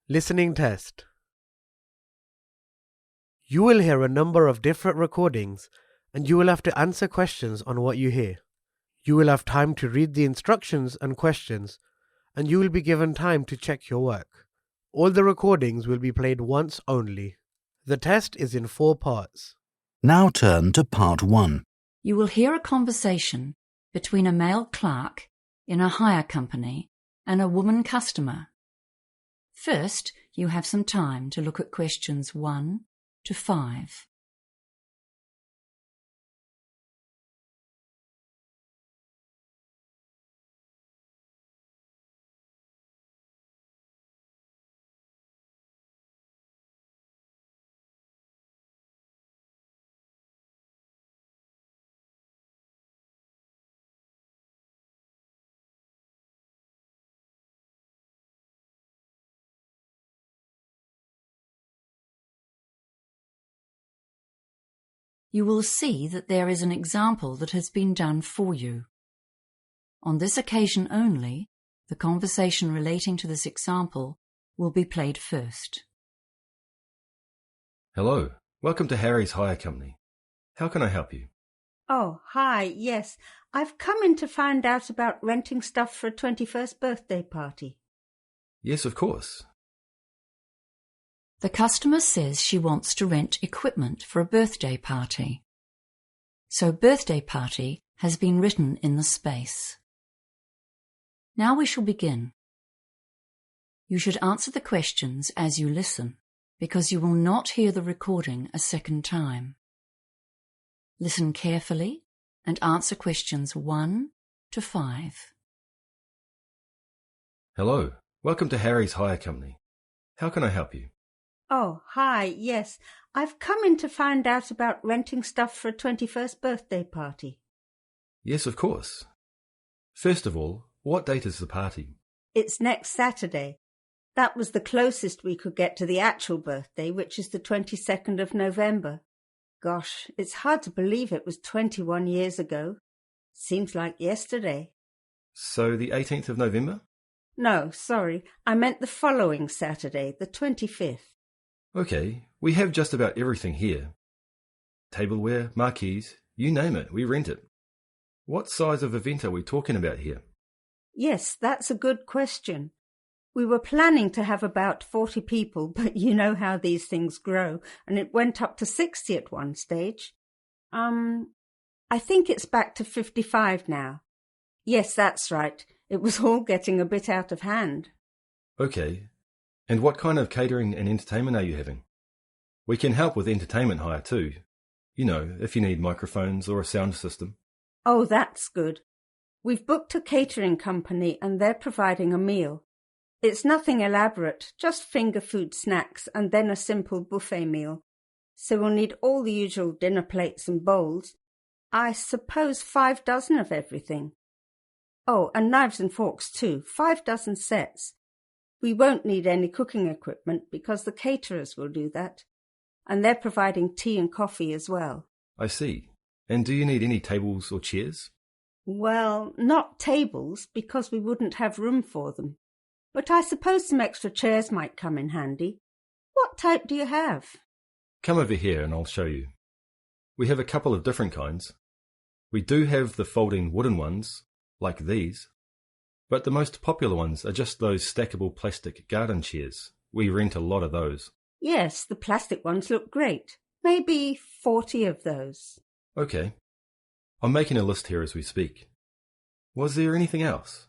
Listening test. You will hear a number of different recordings and you will have to answer questions on what you hear. You will have time to read the instructions and questions and you will be given time to check your work. All the recordings will be played once only. The test is in 4 parts. Now turn to part 1. You will hear a conversation between a male clerk in a hire company and a woman customer. First, you have some time to look at questions 1 to 5. You will see that there is an example that has been done for you. On this occasion only, the conversation relating to this example will be played first. Hello, welcome to Harry's Hire Company. How can I help you? Oh, hi, yes. I've come in to find out about renting stuff for a 21st birthday party. Yes, of course. The customer says she wants to rent equipment for a birthday party. So birthday party has been written in the space. Now we shall begin. You should answer the questions as you listen, because you will not hear the recording a second time. Listen carefully and answer questions 1 to 5. Hello, welcome to Harry's Hire Company. How can I help you? Oh, hi, yes. I've come in to find out about renting stuff for a 21st birthday party. Yes, of course. First of all, what date is the party? It's next Saturday. That was the closest we could get to the actual birthday, which is the 22nd of November. Gosh, it's hard to believe it was 21 years ago. Seems like yesterday. So the 18th of November? No, sorry. I meant the following Saturday, the 25th. Okay, we have just about everything here. Tableware, marquees, you name it, we rent it. What size of event are we talking about here? Yes, that's a good question. We were planning to have about 40 people, but you know how these things grow, and it went up to 60 at one stage. I think it's back to 55 now. Yes, that's right. It was all getting a bit out of hand. Okay, and what kind of catering and entertainment are you having? We can help with entertainment hire too. You know, if you need microphones or a sound system. Oh, that's good. We've booked a catering company and they're providing a meal. It's nothing elaborate, just finger food snacks and then a simple buffet meal. So we'll need all the usual dinner plates and bowls. I suppose 5 dozen of everything. Oh, and knives and forks too, 5 dozen sets. We won't need any cooking equipment because the caterers will do that. And they're providing tea and coffee as well. I see. And do you need any tables or chairs? Well, not tables because we wouldn't have room for them. But I suppose some extra chairs might come in handy. What type do you have? Come over here and I'll show you. We have a couple of different kinds. We do have the folding wooden ones, like these. But the most popular ones are just those stackable plastic garden chairs. We rent a lot of those. Yes, the plastic ones look great. Maybe 40 of those. Okay. I'm making a list here as we speak. Was there anything else?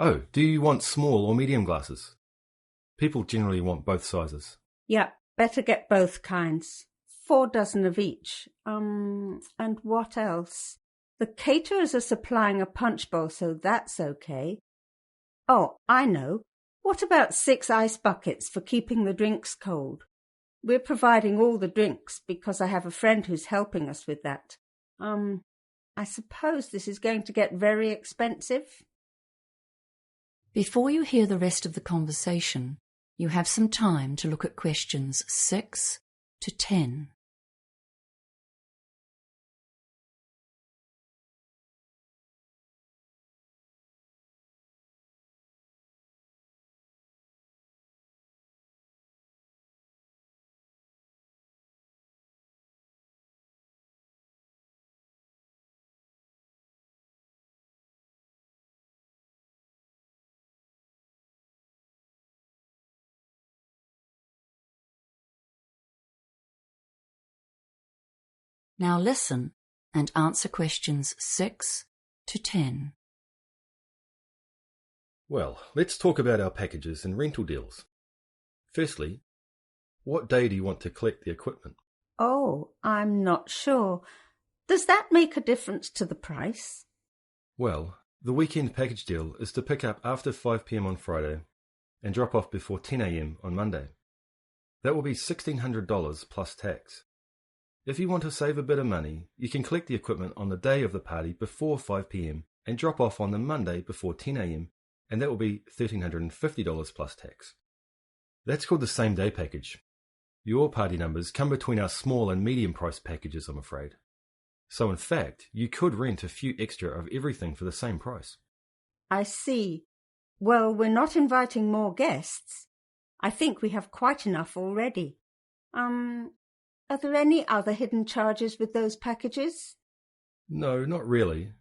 Oh, do you want small or medium glasses? People generally want both sizes. Yeah, better get both kinds. 4 dozen of each. And what else? The caterers are supplying a punch bowl, so that's okay. Oh, I know. What about 6 ice buckets for keeping the drinks cold? We're providing all the drinks because I have a friend who's helping us with that. I suppose this is going to get very expensive. Before you hear the rest of the conversation, you have some time to look at questions 6 to 10. Now listen and answer questions 6 to 10. Well, let's talk about our packages and rental deals. Firstly, what day do you want to collect the equipment? Oh, I'm not sure. Does that make a difference to the price? Well, the weekend package deal is to pick up after 5 p.m. on Friday and drop off before 10 a.m. on Monday. That will be $1,600 plus tax. If you want to save a bit of money, you can collect the equipment on the day of the party before 5 p.m. and drop off on the Monday before 10 a.m. and that will be $1,350 plus tax. That's called the same day package. Your party numbers come between our small and medium price packages, I'm afraid. So in fact, you could rent a few extra of everything for the same price. I see. Well, we're not inviting more guests. I think we have quite enough already. Are there any other hidden charges with those packages? No, not really.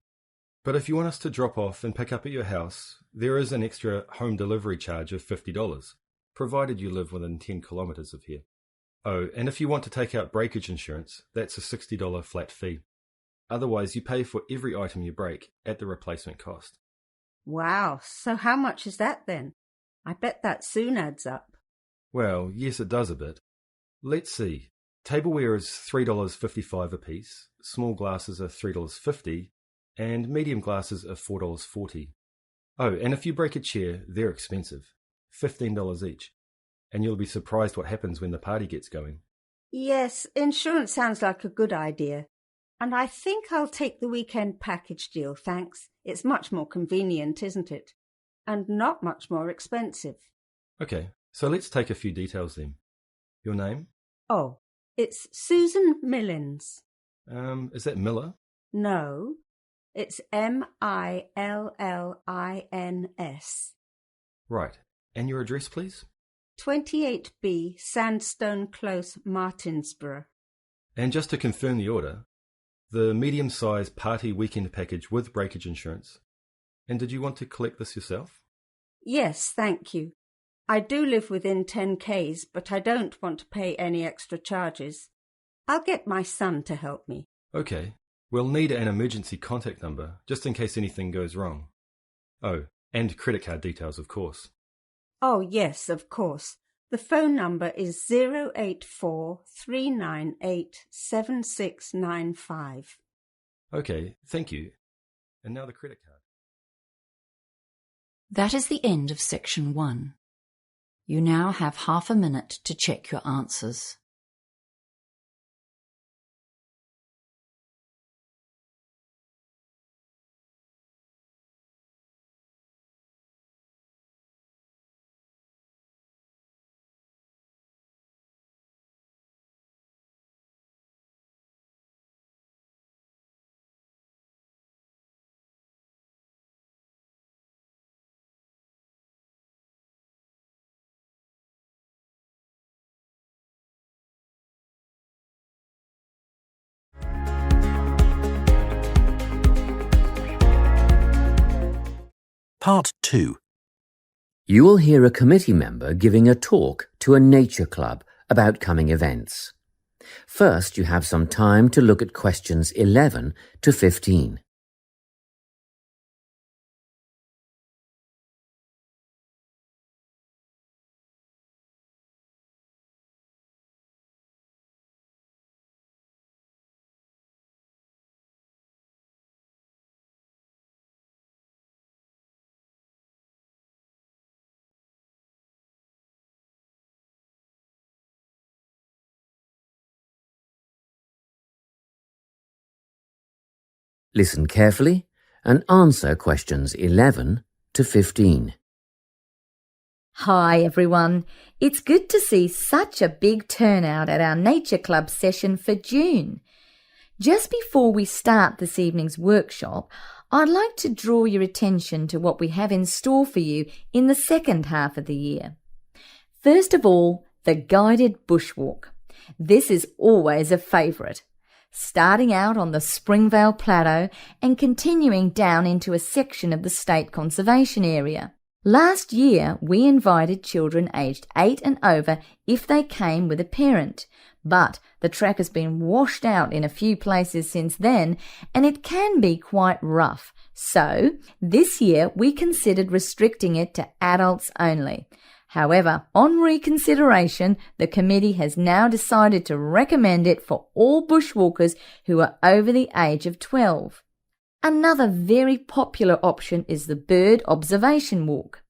But if you want us to drop off and pick up at your house, there is an extra home delivery charge of $50, provided you live within 10 kilometres of here. Oh, and if you want to take out breakage insurance, that's a $60 flat fee. Otherwise, you pay for every item you break at the replacement cost. Wow, so how much is that then? I bet that soon adds up. Well, yes, it does a bit. Let's see. Tableware is $3.55 a piece, small glasses are $3.50, and medium glasses are $4.40. Oh, and if you break a chair, they're expensive, $15 each. And you'll be surprised what happens when the party gets going. Yes, insurance sounds like a good idea. And I think I'll take the weekend package deal, thanks. It's much more convenient, isn't it? And not much more expensive. Okay, so let's take a few details then. Your name? Oh, it's Susan Millins. Is that Miller? No, it's Millins. Right. And your address, please? 28B Sandstone Close, Martinsborough. And just to confirm the order, the medium-sized party weekend package with breakage insurance. And did you want to collect this yourself? Yes, thank you. I do live within 10 Ks, but I don't want to pay any extra charges. I'll get my son to help me. Okay. We'll need an emergency contact number, just in case anything goes wrong. Oh, and credit card details, of course. Oh, yes, of course. The phone number is 084 398 7695. Okay, thank you. And now the credit card. That is the end of section 1. You now have half a minute to check your answers. Part 2. You will hear a committee member giving a talk to a nature club about coming events. First, you have some time to look at questions 11 to 15. Listen carefully and answer questions 11 to 15. Hi everyone, it's good to see such a big turnout at our Nature Club session for June. Just before we start this evening's workshop, I'd like to draw your attention to what we have in store for you in the second half of the year. First of all, the guided bushwalk. This is always a favourite. Starting out on the Springvale Plateau and continuing down into a section of the State Conservation Area. Last year, we invited children aged 8 and over if they came with a parent, but the track has been washed out in a few places since then, and it can be quite rough. So, this year we considered restricting it to adults only. However, on reconsideration, the committee has now decided to recommend it for all bushwalkers who are over the age of 12. Another very popular option is the bird observation walk.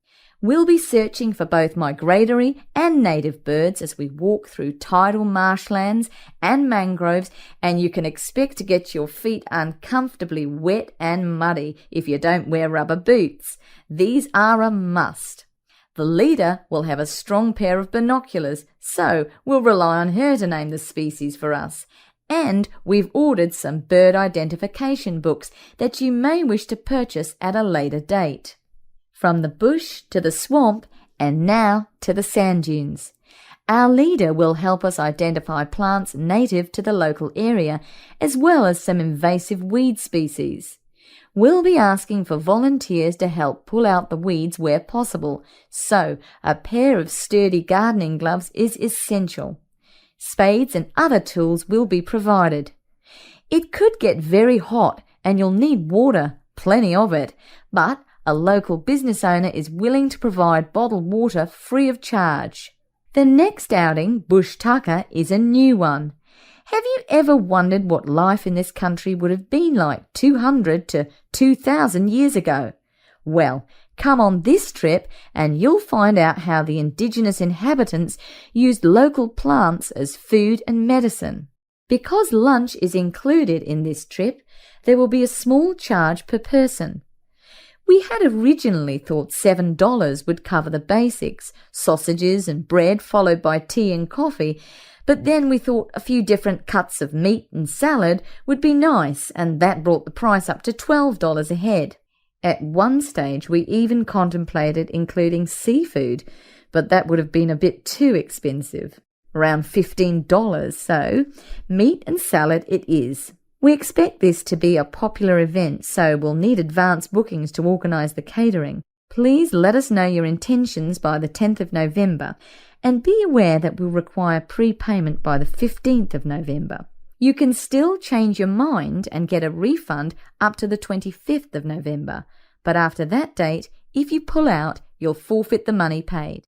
We'll be searching for both migratory and native birds as we walk through tidal marshlands and mangroves, and you can expect to get your feet uncomfortably wet and muddy if you don't wear rubber boots. These are a must. The leader will have a strong pair of binoculars, so we'll rely on her to name the species for us. And we've ordered some bird identification books that you may wish to purchase at a later date. From the bush to the swamp, and now to the sand dunes. Our leader will help us identify plants native to the local area, as well as some invasive weed species. We'll be asking for volunteers to help pull out the weeds where possible, so a pair of sturdy gardening gloves is essential. Spades and other tools will be provided. It could get very hot and you'll need water, plenty of it, but a local business owner is willing to provide bottled water free of charge. The next outing, Bush Tucker, is a new one. Have you ever wondered what life in this country would have been like 200 to 2,000 years ago? Well, come on this trip and you'll find out how the indigenous inhabitants used local plants as food and medicine. Because lunch is included in this trip, there will be a small charge per person. We had originally thought $7 would cover the basics, sausages and bread followed by tea and coffee, but then we thought a few different cuts of meat and salad would be nice, and that brought the price up to $12 a head. At one stage we even contemplated including seafood, but that would have been a bit too expensive, around $15, so meat and salad it is. We expect this to be a popular event, so we'll need advance bookings to organise the catering. Please let us know your intentions by the 10th of November, and be aware that we'll require prepayment by the 15th of November. You can still change your mind and get a refund up to the 25th of November, but after that date, if you pull out, you'll forfeit the money paid.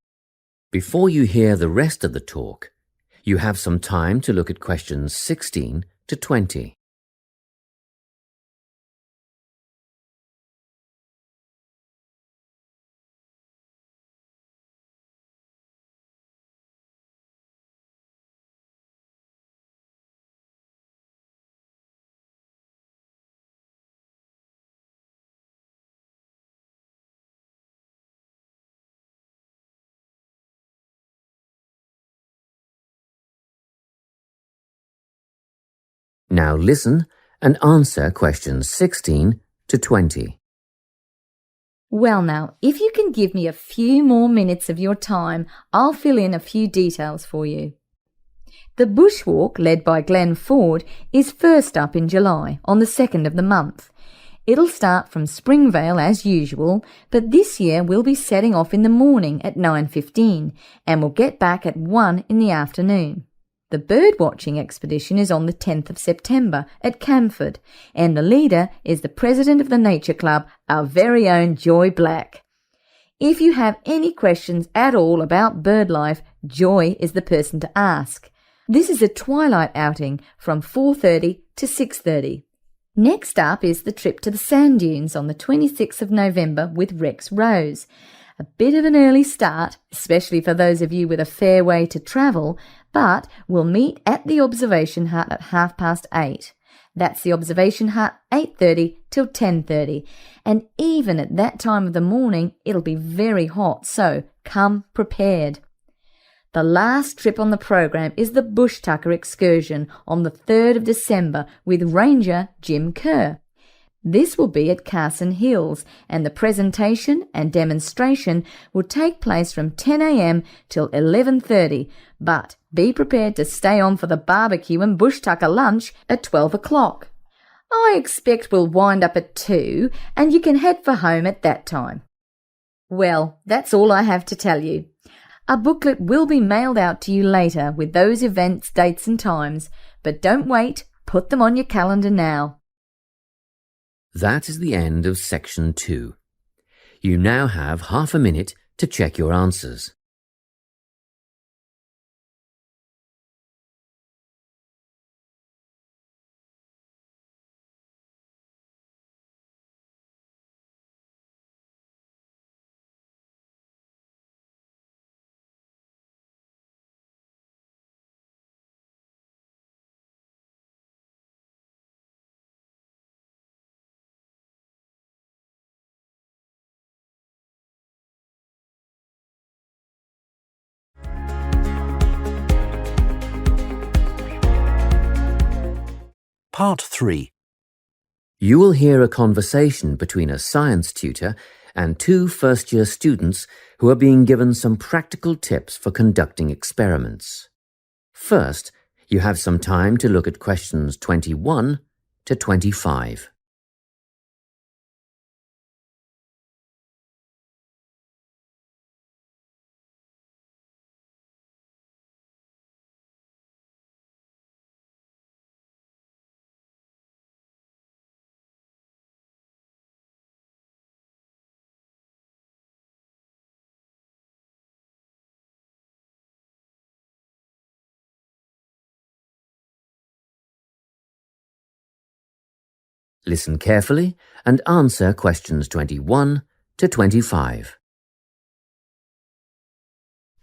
Before you hear the rest of the talk, you have some time to look at questions 16 to 20. Now listen and answer questions 16 to 20. Well now, if you can give me a few more minutes of your time, I'll fill in a few details for you. The bushwalk, led by Glenn Ford, is first up in July, on the 2nd of the month. It'll start from Springvale as usual, but this year we'll be setting off in the morning at 9:15 and we'll get back at 1 in the afternoon. The birdwatching expedition is on the 10th of September at Camford, and the leader is the president of the Nature Club, our very own Joy Black. If you have any questions at all about bird life, Joy is the person to ask. This is a twilight outing from 4:30 to 6:30. Next up is the trip to the sand dunes on the 26th of November with Rex Rose. A bit of an early start, especially for those of you with a fair way to travel, but we'll meet at the observation hut at 8:30. That's the observation hut, 8:30 till 10:30. And even at that time of the morning, it'll be very hot, so come prepared. The last trip on the program is the Bush Tucker excursion on the 3rd of December with Ranger Jim Kerr. This will be at Carson Hills, and the presentation and demonstration will take place from 10 a.m. till 11:30, but be prepared to stay on for the barbecue and Bush Tucker lunch at 12 o'clock. I expect we'll wind up at 2, and you can head for home at that time. Well, that's all I have to tell you. A booklet will be mailed out to you later with those events, dates and times, but don't wait, put them on your calendar now. That is the end of section 2. You now have half a minute to check your answers. Part 3. You will hear a conversation between a science tutor and 2 first-year students who are being given some practical tips for conducting experiments. First, you have some time to look at questions 21 to 25. Listen carefully and answer questions 21 to 25.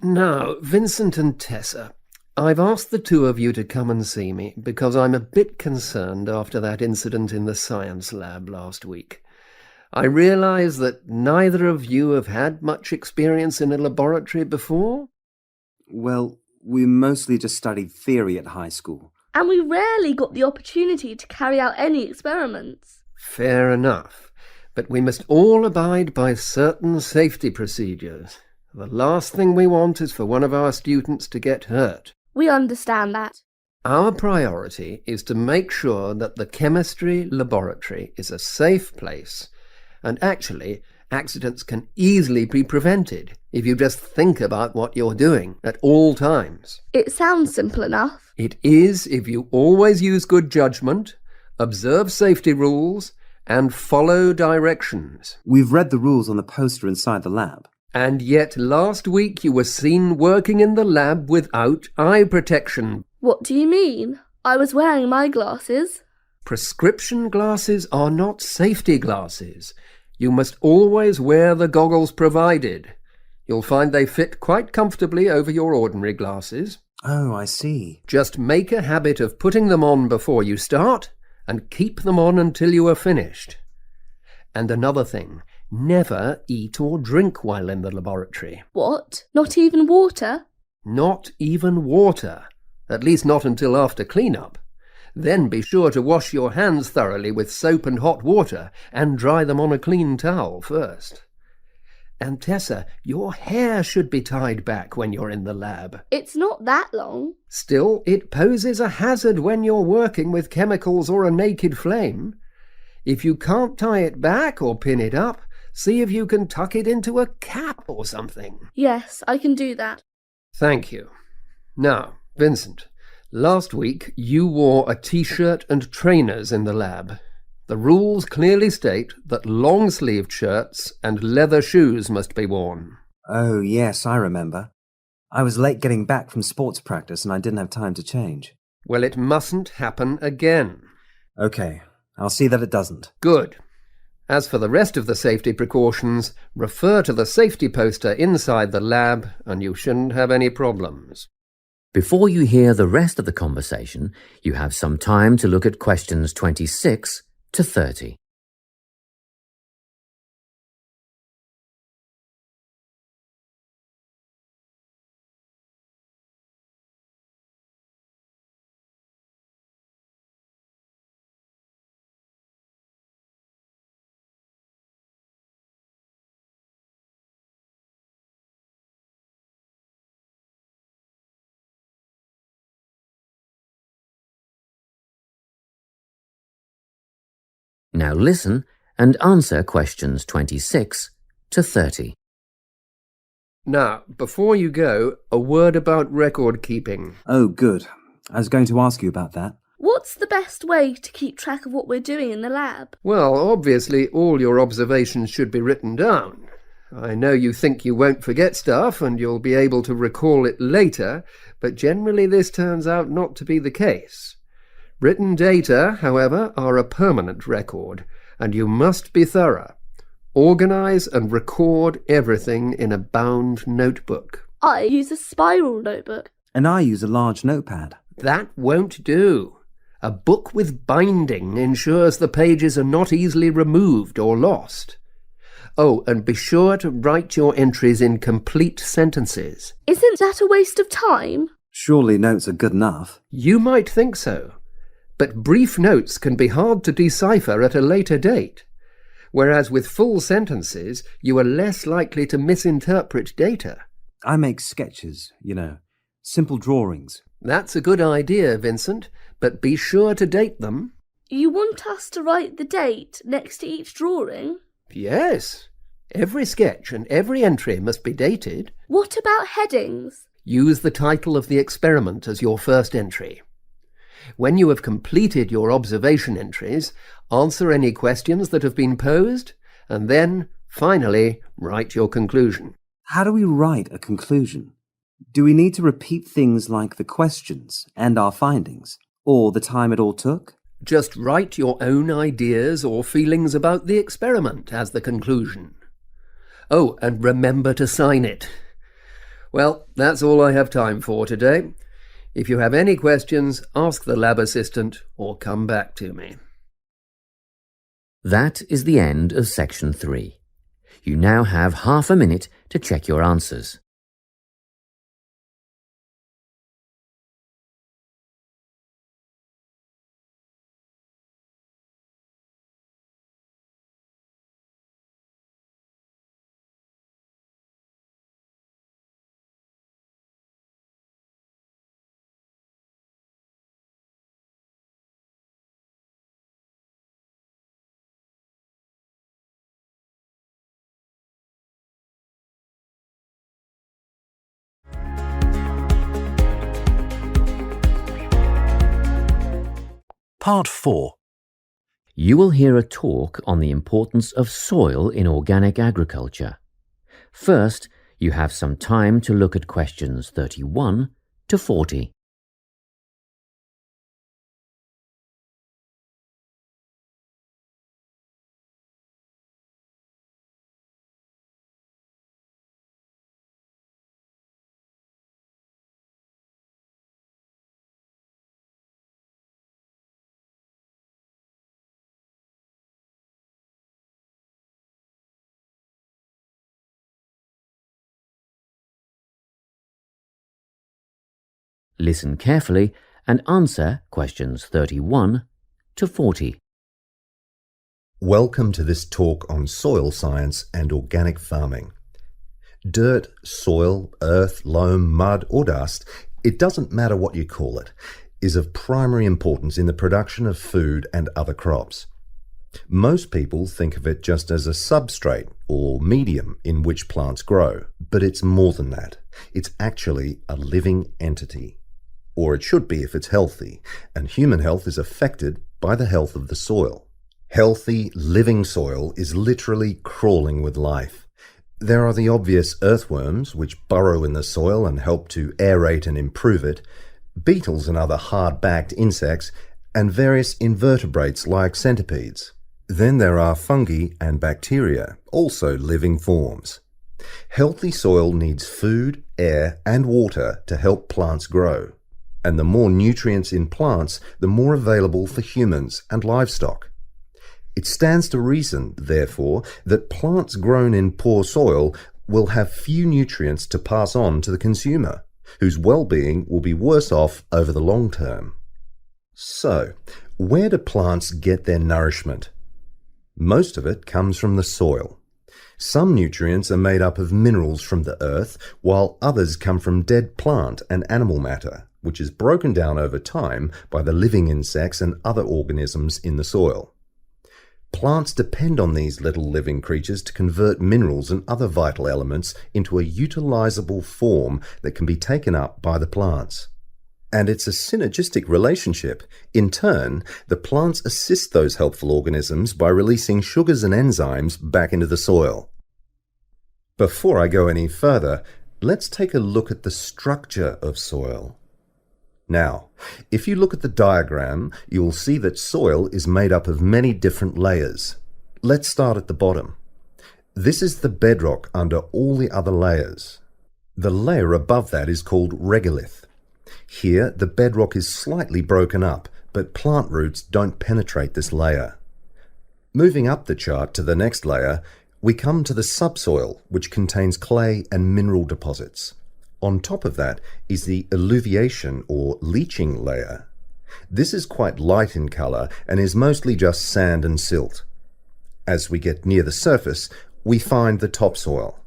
Now, Vincent and Tessa, I've asked the 2 of you to come and see me because I'm a bit concerned after that incident in the science lab last week. I realise that neither of you have had much experience in a laboratory before. Well, we mostly just studied theory at high school. And we rarely got the opportunity to carry out any experiments. Fair enough, but we must all abide by certain safety procedures. The last thing we want is for one of our students to get hurt. We understand that. Our priority is to make sure that the chemistry laboratory is a safe place, and actually, accidents can easily be prevented if you just think about what you're doing at all times. It sounds simple enough. It is if you always use good judgment, observe safety rules, and follow directions. We've read the rules on the poster inside the lab. And yet last week you were seen working in the lab without eye protection. What do you mean? I was wearing my glasses. Prescription glasses are not safety glasses. You must always wear the goggles provided. You'll find they fit quite comfortably over your ordinary glasses. Oh, I see. Just make a habit of putting them on before you start and keep them on until you are finished. And another thing, never eat or drink while in the laboratory. What? Not even water? Not even water. At least not until after clean-up. Then be sure to wash your hands thoroughly with soap and hot water and dry them on a clean towel first. And Tessa, your hair should be tied back when you're in the lab. It's not that long. Still, it poses a hazard when you're working with chemicals or a naked flame. If you can't tie it back or pin it up, see if you can tuck it into a cap or something. Yes, I can do that. Thank you. Now, Vincent, last week you wore a t-shirt and trainers in the lab. The rules clearly state that long-sleeved shirts and leather shoes must be worn. Oh, yes, I remember. I was late getting back from sports practice and I didn't have time to change. Well, it mustn't happen again. Okay, I'll see that it doesn't. Good. As for the rest of the safety precautions, refer to the safety poster inside the lab and you shouldn't have any problems. Before you hear the rest of the conversation, you have some time to look at questions 26 to 30. Now listen and answer questions 26 to 30. Now, before you go, a word about record keeping. Oh, good. I was going to ask you about that. What's the best way to keep track of what we're doing in the lab? Well, obviously all your observations should be written down. I know you think you won't forget stuff and you'll be able to recall it later, but generally this turns out not to be the case. Written data, however, are a permanent record, and you must be thorough. Organise and record everything in a bound notebook. I use a spiral notebook. And I use a large notepad. That won't do. A book with binding ensures the pages are not easily removed or lost. Oh, and be sure to write your entries in complete sentences. Isn't that a waste of time? Surely notes are good enough. You might think so, but brief notes can be hard to decipher at a later date, whereas with full sentences you are less likely to misinterpret data. I make sketches, simple drawings. That's a good idea, Vincent, but be sure to date them. You want us to write the date next to each drawing? Yes. Every sketch and every entry must be dated. What about headings? Use the title of the experiment as your first entry. When you have completed your observation entries, answer any questions that have been posed, and then, finally, write your conclusion. How do we write a conclusion? Do we need to repeat things like the questions and our findings, or the time it all took? Just write your own ideas or feelings about the experiment as the conclusion. Oh, and remember to sign it. Well, that's all I have time for today. If you have any questions, ask the lab assistant or come back to me. That is the end of section 3. You now have half a minute to check your answers. Part 4. You will hear a talk on the importance of soil in organic agriculture. First, you have some time to look at questions 31 to 40. Listen carefully and answer questions 31 to 40. Welcome to this talk on soil science and organic farming. Dirt, soil, earth, loam, mud or dust, it doesn't matter what you call it, is of primary importance in the production of food and other crops. Most people think of it just as a substrate or medium in which plants grow, but it's more than that. It's actually a living entity. Or it should be if it's healthy, and human health is affected by the health of the soil. Healthy, living soil is literally crawling with life. There are the obvious earthworms, which burrow in the soil and help to aerate and improve it, beetles and other hard-backed insects, and various invertebrates like centipedes. Then there are fungi and bacteria, also living forms. Healthy soil needs food, air, and water to help plants grow. And the more nutrients in plants, the more available for humans and livestock. It stands to reason, therefore, that plants grown in poor soil will have few nutrients to pass on to the consumer, whose well-being will be worse off over the long term. So, where do plants get their nourishment? Most of it comes from the soil. Some nutrients are made up of minerals from the earth, while others come from dead plant and animal matter, which is broken down over time by the living insects and other organisms in the soil. Plants depend on these little living creatures to convert minerals and other vital elements into a utilizable form that can be taken up by the plants. And it's a synergistic relationship. In turn, the plants assist those helpful organisms by releasing sugars and enzymes back into the soil. Before I go any further, let's take a look at the structure of soil. Now, if you look at the diagram, you will see that soil is made up of many different layers. Let's start at the bottom. This is the bedrock under all the other layers. The layer above that is called regolith. Here, the bedrock is slightly broken up, but plant roots don't penetrate this layer. Moving up the chart to the next layer, we come to the subsoil, which contains clay and mineral deposits. On top of that is the alluviation or leaching layer. This is quite light in colour and is mostly just sand and silt. As we get near the surface, we find the topsoil.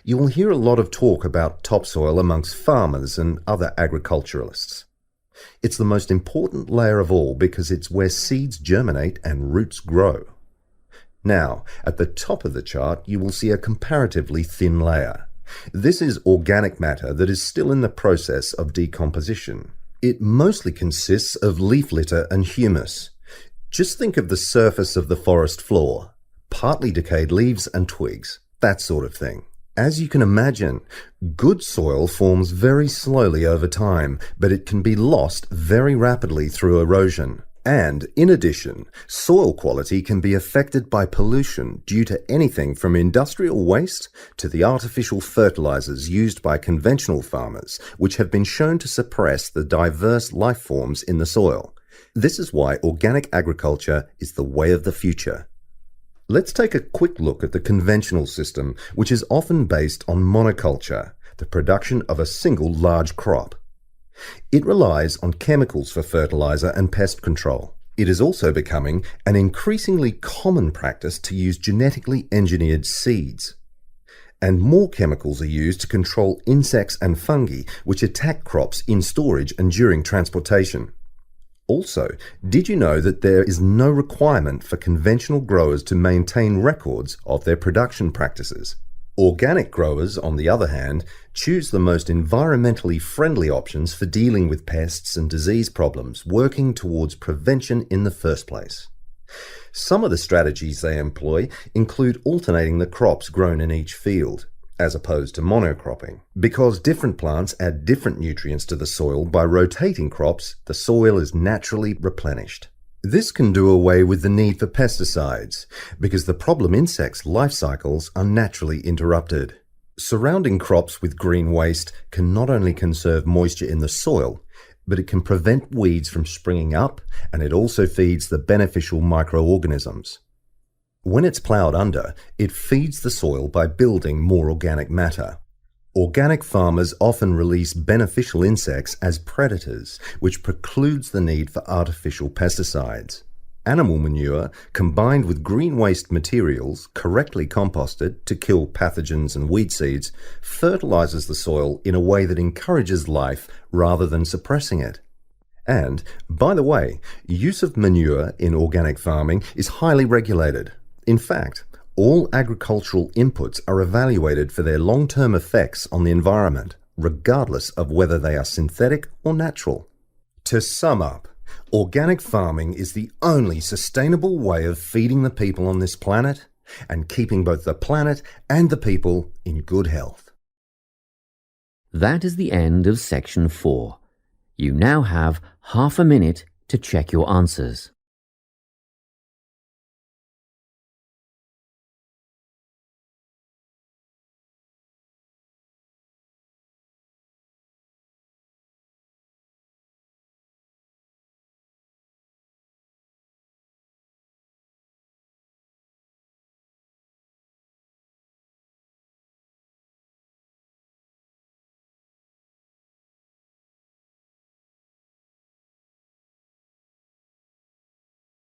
You will hear a lot of talk about topsoil amongst farmers and other agriculturalists. It's the most important layer of all because it's where seeds germinate and roots grow. Now, at the top of the chart, you will see a comparatively thin layer. This is organic matter that is still in the process of decomposition. It mostly consists of leaf litter and humus. Just think of the surface of the forest floor, partly decayed leaves and twigs, that sort of thing. As you can imagine, good soil forms very slowly over time, but it can be lost very rapidly through erosion. And, in addition, soil quality can be affected by pollution due to anything from industrial waste to the artificial fertilizers used by conventional farmers, which have been shown to suppress the diverse life forms in the soil. This is why organic agriculture is the way of the future. Let's take a quick look at the conventional system, which is often based on monoculture, the production of a single large crop. It relies on chemicals for fertilizer and pest control. It is also becoming an increasingly common practice to use genetically engineered seeds. And more chemicals are used to control insects and fungi, which attack crops in storage and during transportation. Also, did you know that there is no requirement for conventional growers to maintain records of their production practices? Organic growers, on the other hand, choose the most environmentally friendly options for dealing with pests and disease problems, working towards prevention in the first place. Some of the strategies they employ include alternating the crops grown in each field, as opposed to monocropping. Because different plants add different nutrients to the soil, by rotating crops, the soil is naturally replenished. This can do away with the need for pesticides, because the problem insects' life cycles are naturally interrupted. Surrounding crops with green waste can not only conserve moisture in the soil, but it can prevent weeds from springing up, and it also feeds the beneficial microorganisms. When it's ploughed under, it feeds the soil by building more organic matter. Organic farmers often release beneficial insects as predators, which precludes the need for artificial pesticides. Animal manure, combined with green waste materials, correctly composted to kill pathogens and weed seeds, fertilizes the soil in a way that encourages life rather than suppressing it. And, by the way, use of manure in organic farming is highly regulated. In fact, all agricultural inputs are evaluated for their long-term effects on the environment, regardless of whether they are synthetic or natural. To sum up, organic farming is the only sustainable way of feeding the people on this planet and keeping both the planet and the people in good health. That is the end of section 4. You now have half a minute to check your answers.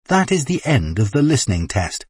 That is the end of the listening test.